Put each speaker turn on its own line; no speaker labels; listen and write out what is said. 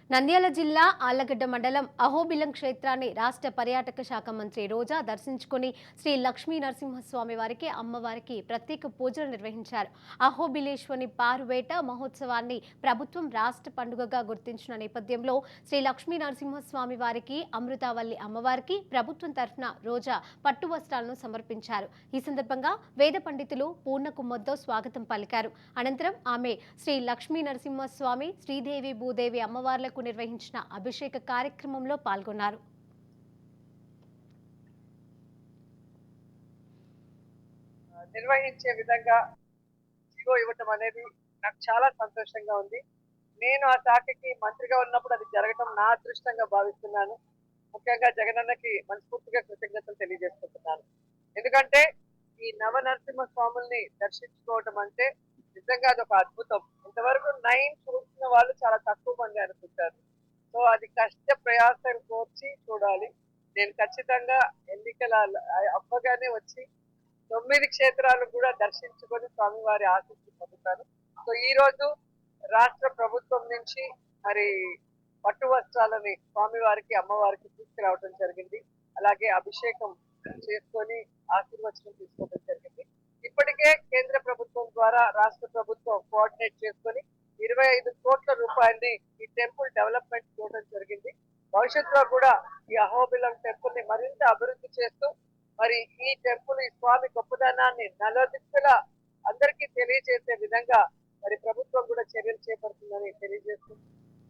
నంద్యాల జిల్లా ఆళ్లగడ్డ మండలం అహోబిలం క్షేత్రాన్ని రాష్ట్ర పర్యాటక శాఖ మంత్రి రోజా దర్శించుకుని శ్రీ లక్ష్మీ నరసింహస్వామి వారికి అమ్మవారికి ప్రత్యేక పూజలు నిర్వహించారు. అహోబిలేశ్వని పారువేట మహోత్సవాన్ని ప్రభుత్వం రాష్ట్ర పండుగగా గుర్తించిన నేపథ్యంలో శ్రీ లక్ష్మీ నరసింహస్వామి వారికి అమృతావల్లి అమ్మవారికి ప్రభుత్వం తరఫున రోజా పట్టు వస్త్రాలను సమర్పించారు. ఈ సందర్భంగా వేద పండితులు పూర్ణ కుంభంతో స్వాగతం పలికారు. అనంతరం ఆమె శ్రీ లక్ష్మీ నరసింహస్వామి, శ్రీదేవి భూదేవి అమ్మవార్లకు నిర్వహించిన అభిషేక కార్యక్రమంలో పాల్గొన్నారు.
నిర్వహించే విధంగా జీవో ఇవ్వటం అనేది నాకు చాలా సంతోషంగా ఉంది. నేను ఆ శాఖకి మంత్రిగా ఉన్నప్పుడు అది జరగటం నా అదృష్టంగా భావిస్తున్నాను. ముఖ్యంగా జగనన్నకి మనస్ఫూర్తిగా కృతజ్ఞతలు తెలియజేసుకుంటున్నాను. ఎందుకంటే ఈ నవనరసింహ స్వాముల్ని దర్శించుకోవటం అంటే నిజంగా అదొక అద్భుతం. ఇంతవరకు 9 చూసిన వాళ్ళు చాలా తక్కువ మంది అనుకుంటారు. సో అది కష్ట ప్రయాసాలు కోర్చి చూడాలి. నేను ఖచ్చితంగా ఎన్నికల అవ్వగానే వచ్చి 9 క్షేత్రాలు కూడా దర్శించుకొని స్వామివారి ఆశీస్సులు పొందుతాను. సో ఈ రోజు రాష్ట్ర ప్రభుత్వం నుంచి మరి పట్టు వస్త్రాలని స్వామివారికి అమ్మవారికి తీసుకురావడం జరిగింది. అలాగే అభిషేకం చేసుకొని ఆశీర్వచనం తీసుకోవడం జరిగింది. ఇప్పటికే కేంద్ర ప్రభుత్వం ద్వారా రాష్ట్ర ప్రభుత్వం కోఆర్డినేట్ చేసుకొని 25 కోట్ల రూపాయల్ని ఈ టెంపుల్ డెవలప్మెంట్ చూడడం జరిగింది. భవిష్యత్తులో కూడా ఈ అహోబిలం టెంపుల్ ని మరింత అభివృద్ధి చేస్తూ మరి ఈ టెంపుల్ ఈ స్వామి గొప్పదనాన్ని నలుదిక్కుల అందరికీ తెలియజేసే విధంగా మరి ప్రభుత్వం కూడా చర్యలు చేపడుతుందని తెలియజేస్తుంది.